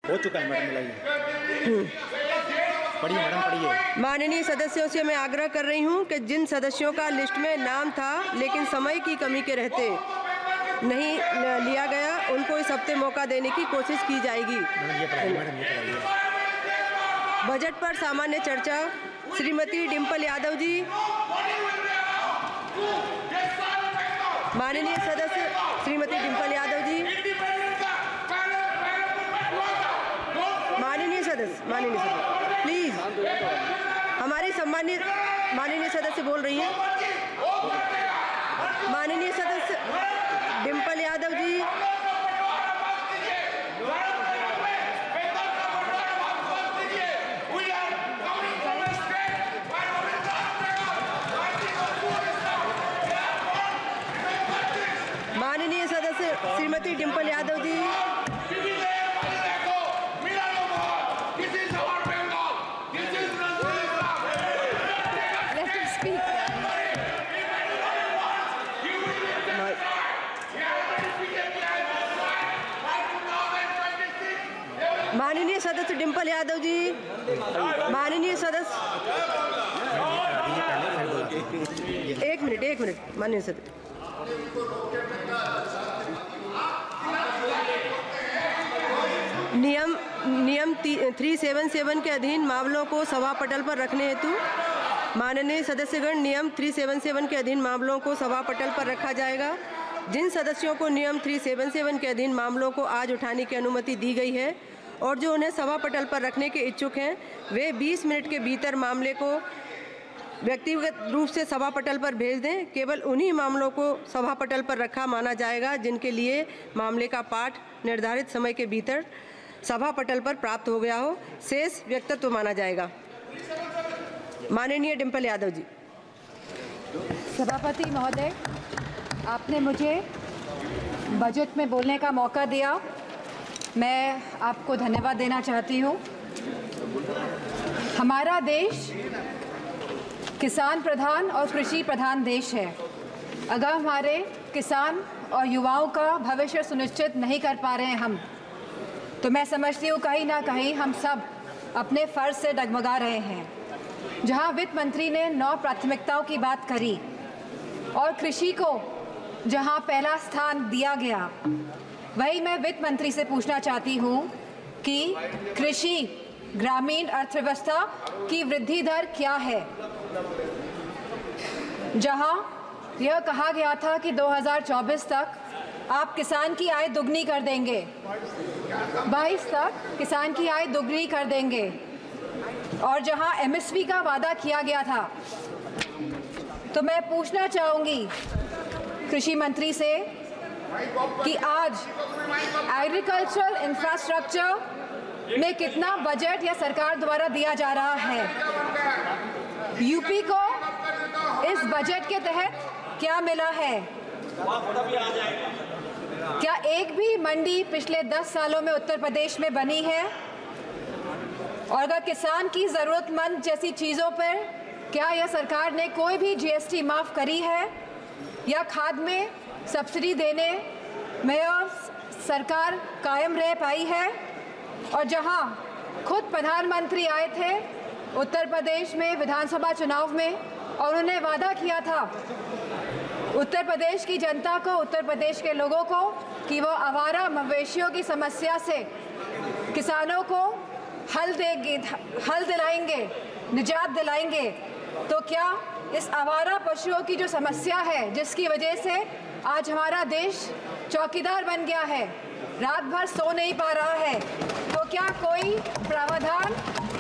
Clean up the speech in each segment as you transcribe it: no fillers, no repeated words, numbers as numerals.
हो चुका है मैडम, मिलाइए। पढ़िए मैडम, पढ़िए। माननीय सदस्यों से मैं आग्रह कर रही हूं कि जिन सदस्यों का लिस्ट में नाम था लेकिन समय की कमी के रहते नहीं लिया गया, उनको इस हफ्ते मौका देने की कोशिश की जाएगी। बजट पर सामान्य चर्चा, श्रीमती डिम्पल यादव जी। माननीय सदस्य श्रीमती डिम्पल यादव जी। माननीय सदस्य प्लीज, हमारी सम्मानित माननीय सदस्य बोल रही हैं। माननीय सदस्य डिम्पल यादव जी। माननीय सदस्य श्रीमती डिम्पल यादव जी। माननीय सदस्य डिम्पल यादव जी। माननीय सदस्य एक मिनट माननीय सदस्य। नियम 377 के अधीन मामलों को सभा पटल पर रखने हेतु माननीय सदस्यगण, नियम 377 के अधीन मामलों को सभा पटल पर रखा जाएगा। जिन सदस्यों को नियम 377 के अधीन मामलों को आज उठाने की अनुमति दी गई है और जो उन्हें सभा पटल पर रखने के इच्छुक हैं, वे 20 मिनट के भीतर मामले को व्यक्तिगत रूप से सभा पटल पर भेज दें। केवल उन्हीं मामलों को सभा पटल पर रखा माना जाएगा जिनके लिए मामले का पाठ निर्धारित समय के भीतर सभा पटल पर प्राप्त हो गया हो, शेष व्यक्तित्व माना जाएगा। माननीय डिम्पल यादव जी। सभापति महोदय, आपने मुझे बजट में बोलने का मौका दिया, मैं आपको धन्यवाद देना चाहती हूँ। हमारा देश किसान प्रधान और कृषि प्रधान देश है। अगर हमारे किसान और युवाओं का भविष्य सुनिश्चित नहीं कर पा रहे हैं हम, तो मैं समझती हूँ कहीं ना कहीं हम सब अपने फ़र्ज से डगमगा रहे हैं। जहाँ वित्त मंत्री ने 9 प्राथमिकताओं की बात करी और कृषि को जहाँ पहला स्थान दिया गया, वही मैं वित्त मंत्री से पूछना चाहती हूँ कि कृषि ग्रामीण अर्थव्यवस्था की वृद्धि दर क्या है। जहाँ यह कहा गया था कि 2024 तक आप किसान की आय दुगनी कर देंगे, 22 तक किसान की आय दुगनी कर देंगे, और जहाँ एमएसपी का वादा किया गया था, तो मैं पूछना चाहूँगी कृषि मंत्री से कि आज एग्रीकल्चरल इंफ्रास्ट्रक्चर में कितना बजट या सरकार द्वारा दिया जा रहा है। यूपी को इस बजट के तहत क्या मिला है। क्या एक भी मंडी पिछले 10 सालों में उत्तर प्रदेश में बनी है। और अगर किसान की ज़रूरतमंद जैसी चीज़ों पर क्या यह सरकार ने कोई भी जीएसटी माफ़ करी है या खाद में सब्सिडी देने में सरकार कायम रह पाई है। और जहां खुद प्रधानमंत्री आए थे उत्तर प्रदेश में विधानसभा चुनाव में और उन्होंने वादा किया था उत्तर प्रदेश की जनता को, उत्तर प्रदेश के लोगों को, कि वो आवारा मवेशियों की समस्या से किसानों को हल दिलाएंगे, निजात दिलाएंगे। तो क्या इस आवारा पशुओं की जो समस्या है, जिसकी वजह से आज हमारा देश चौकीदार बन गया है, रात भर सो नहीं पा रहा है, तो क्या कोई प्रावधान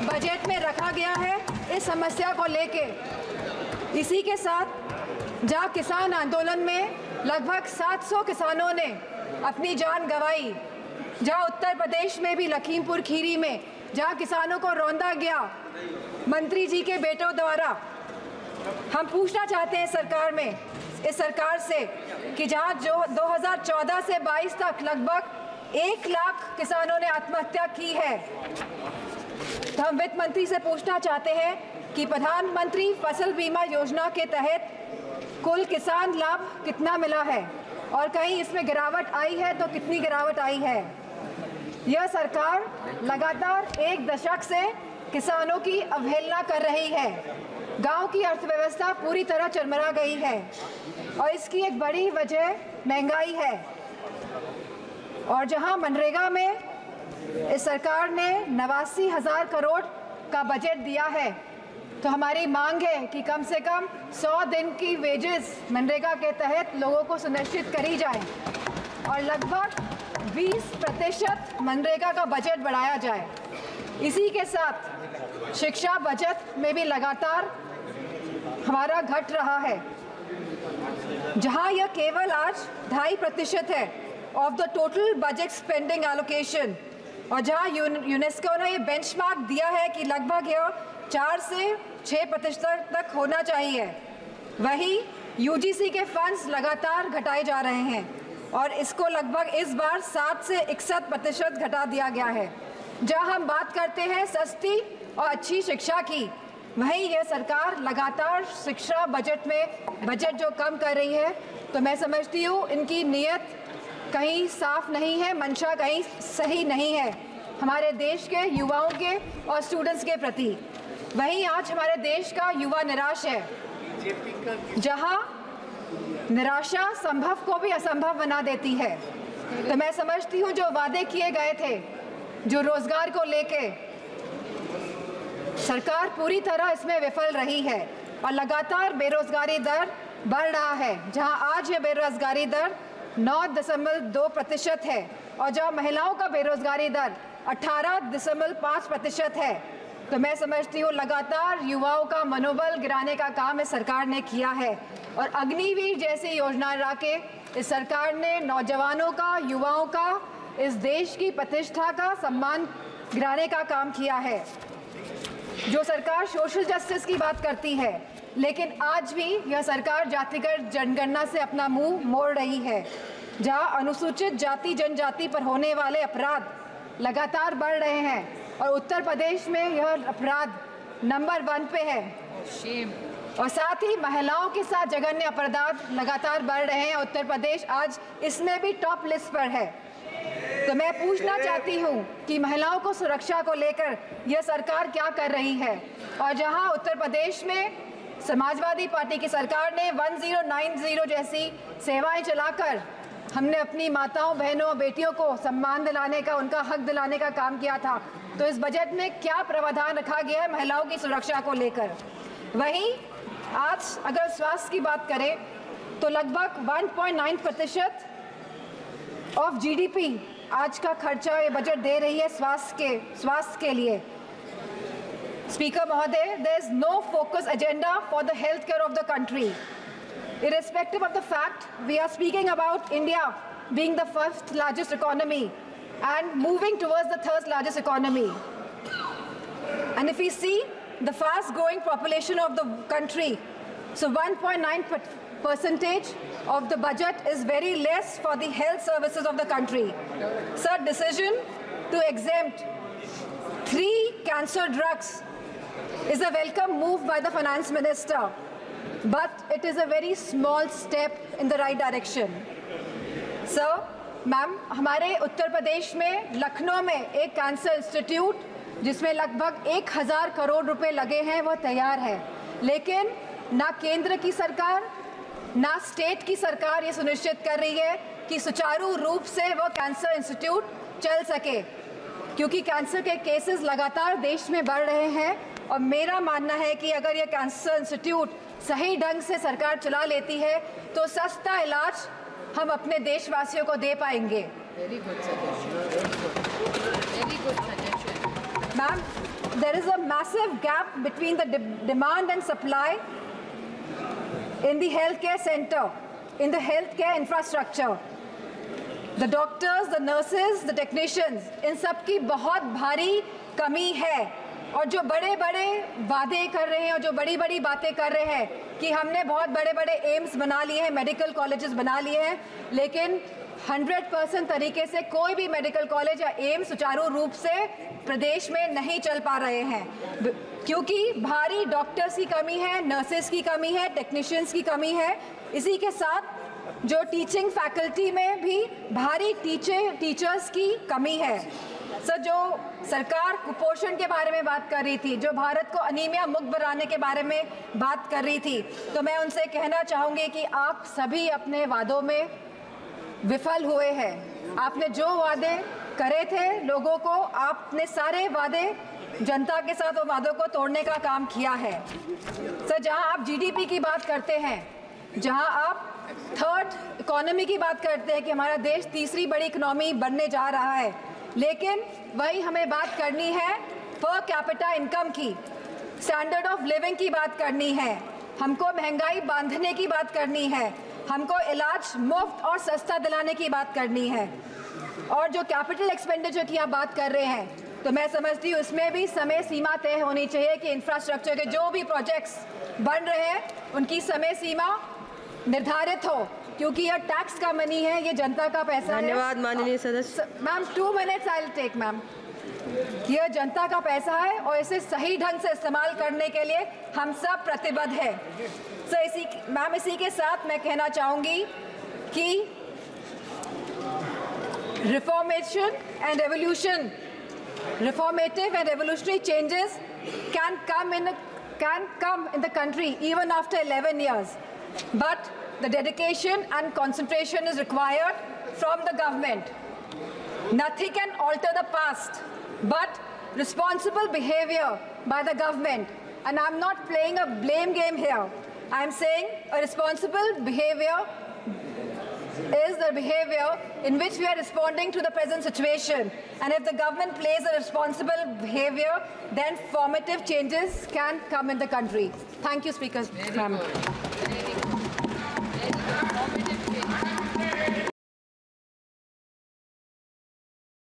बजट में रखा गया है इस समस्या को लेके। इसी के साथ जहाँ किसान आंदोलन में लगभग 700 किसानों ने अपनी जान गंवाई, जहाँ उत्तर प्रदेश में भी लखीमपुर खीरी में जहाँ किसानों को रौंदा गया मंत्री जी के बेटों द्वारा, हम पूछना चाहते हैं इस सरकार से कि जहाँ जो 2014 से 22 तक लगभग 1 लाख किसानों ने आत्महत्या की है, तो हम वित्त मंत्री से पूछना चाहते हैं कि प्रधानमंत्री फसल बीमा योजना के तहत कुल किसान लाभ कितना मिला है और कहीं इसमें गिरावट आई है तो कितनी गिरावट आई है। यह सरकार लगातार एक दशक से किसानों की अवहेलना कर रही है। गांव की अर्थव्यवस्था पूरी तरह चरमरा गई है और इसकी एक बड़ी वजह महंगाई है। और जहां मनरेगा में इस सरकार ने 89,000 करोड़ का बजट दिया है, तो हमारी मांग है कि कम से कम 100 दिन की वेजेस मनरेगा के तहत लोगों को सुनिश्चित करी जाए और लगभग 20% मनरेगा का बजट बढ़ाया जाए। इसी के साथ शिक्षा बजट में भी लगातार हमारा घट रहा है, जहां यह केवल आज 2.5% है of the total budget spending allocation, और जहां यूनेस्को ने ये बेंचमार्क दिया है कि लगभग यह 4 से 6% तक होना चाहिए, वही यूजीसी के फंड्स लगातार घटाए जा रहे हैं और इसको लगभग इस बार 7 से 61% घटा दिया गया है। जहां हम बात करते हैं सस्ती और अच्छी शिक्षा की, वहीं यह सरकार लगातार शिक्षा बजट में बजट जो कम कर रही है, तो मैं समझती हूँ इनकी नीयत कहीं साफ नहीं है, मंशा कहीं सही नहीं है हमारे देश के युवाओं के और स्टूडेंट्स के प्रति। वहीं आज हमारे देश का युवा निराश है, जहां निराशा संभव को भी असंभव बना देती है। तो मैं समझती हूँ जो वादे किए गए थे, जो रोजगार को लेके, सरकार पूरी तरह इसमें विफल रही है और लगातार बेरोजगारी दर बढ़ रहा है। जहां आज ये बेरोजगारी दर 9.2% है और जहां महिलाओं का बेरोजगारी दर 18.5% है, तो मैं समझती हूँ लगातार युवाओं का मनोबल गिराने का काम इस सरकार ने किया है। और अग्निवीर जैसी योजना ला के इस सरकार ने नौजवानों का, युवाओं का, इस देश की प्रतिष्ठा का सम्मान गिराने का काम किया है। जो सरकार सोशल जस्टिस की बात करती है, लेकिन आज भी यह सरकार जातिगत जनगणना से अपना मुंह मोड़ रही है, जहां अनुसूचित जाति जनजाति पर होने वाले अपराध लगातार बढ़ रहे हैं और उत्तर प्रदेश में यह अपराध नंबर 1 पे है। और साथ ही महिलाओं के साथ जघन्य अपराध लगातार बढ़ रहे हैं। उत्तर प्रदेश आज इसमें भी टॉप लिस्ट पर है। तो मैं पूछना चाहती हूँ कि महिलाओं को सुरक्षा को लेकर यह सरकार क्या कर रही है। और जहां उत्तर प्रदेश में समाजवादी पार्टी की सरकार ने 1090 जैसी सेवाएं चलाकर हमने अपनी माताओं, बहनों, बेटियों को सम्मान दिलाने का, उनका हक दिलाने का काम किया था, तो इस बजट में क्या प्रावधान रखा गया है महिलाओं की सुरक्षा को लेकर। वहीं आज अगर स्वास्थ्य की बात करें तो लगभग 1.9% ऑफ जीडीपी आज का खर्चा ये बजट दे रही है स्वास्थ्य के लिए। स्पीकर महोदय, there is no focus agenda for the healthcare of the country. Irrespective of the fact we are speaking about India being the 1st largest economy and moving towards the 3rd largest economy. And if we see the fast growing population of the country, so 1.9% of the budget is very less for the health services of the country. Sir, decision to exempt 3 cancer drugs is a welcome move by the finance minister, but it is a very small step in the right direction. Sir, ma'am, हमारे उत्तर प्रदेश में लखनऊ में एक cancer institute जिसमें लगभग 1000 करोड़ रुपए लगे हैं, वह तैयार है, लेकिन ना केंद्र की सरकार ना स्टेट की सरकार ये सुनिश्चित कर रही है कि सुचारू रूप से वह कैंसर इंस्टीट्यूट चल सके, क्योंकि कैंसर के केसेस लगातार देश में बढ़ रहे हैं। और मेरा मानना है कि अगर ये कैंसर इंस्टीट्यूट सही ढंग से सरकार चला लेती है तो सस्ता इलाज हम अपने देशवासियों को दे पाएंगे। Ma'am, there is a massive gap between the demand and supply in the healthcare center, in the healthcare infrastructure. The doctors, the nurses, the technicians, इन सब की बहुत भारी कमी है। और जो बड़े बड़े वादे कर रहे हैं और जो बड़ी बड़ी बातें कर रहे हैं कि हमने बहुत बड़े बड़े एम्स बना लिए हैं, मेडिकल कॉलेजेस बना लिए हैं, लेकिन 100% तरीके से कोई भी मेडिकल कॉलेज या एम्स सुचारू रूप से प्रदेश में नहीं चल पा रहे हैं, क्योंकि भारी डॉक्टर्स की कमी है, नर्सेस की कमी है, टेक्नीशियंस की कमी है। इसी के साथ जो टीचिंग फैकल्टी में भी भारी टीचर्स की कमी है। सर, जो सरकार कुपोषण के बारे में बात कर रही थी, जो भारत को अनीमिया मुक्त बनाने के बारे में बात कर रही थी, तो मैं उनसे कहना चाहूँगी कि आप सभी अपने वादों में विफल हुए हैं। आपने जो वादे करे थे लोगों को, आपने सारे वादे जनता के साथ वो वादों को तोड़ने का काम किया है। सर, जहां आप जीडीपी की बात करते हैं, जहां आप थर्ड इकोनॉमी की बात करते हैं कि हमारा देश तीसरी बड़ी इकोनॉमी बनने जा रहा है, लेकिन वही हमें बात करनी है पर कैपिटा इनकम की, स्टैंडर्ड ऑफ लिविंग की बात करनी है, हमको महंगाई बांधने की बात करनी है, हमको इलाज मुफ्त और सस्ता दिलाने की बात करनी है। और जो कैपिटल एक्सपेंडिचर की आप बात कर रहे हैं, तो मैं समझती हूँ उसमें भी समय सीमा तय होनी चाहिए कि इंफ्रास्ट्रक्चर के जो भी प्रोजेक्ट्स बन रहे हैं उनकी समय सीमा निर्धारित हो, क्योंकि यह टैक्स का मनी है, ये जनता का पैसा है। धन्यवाद माननीय सदस्य। Ma'am 2 minutes I will take ma'am. यह जनता का पैसा है और इसे सही ढंग से इस्तेमाल करने के लिए हम सब प्रतिबद्ध हैं। सर, इसी के साथ मैं कहना चाहूँगी कि reformative and revolutionary changes can come in the country even after 11 years, but the dedication and concentration is required from the government. Nothing can alter the past but responsible behavior by the government, and I'm not playing a blame game here. I'm saying a responsible behavior is the behavior in which we are responding to the present situation, and if the government plays a responsible behavior, then formative changes can come in the country. Thank you, Speaker.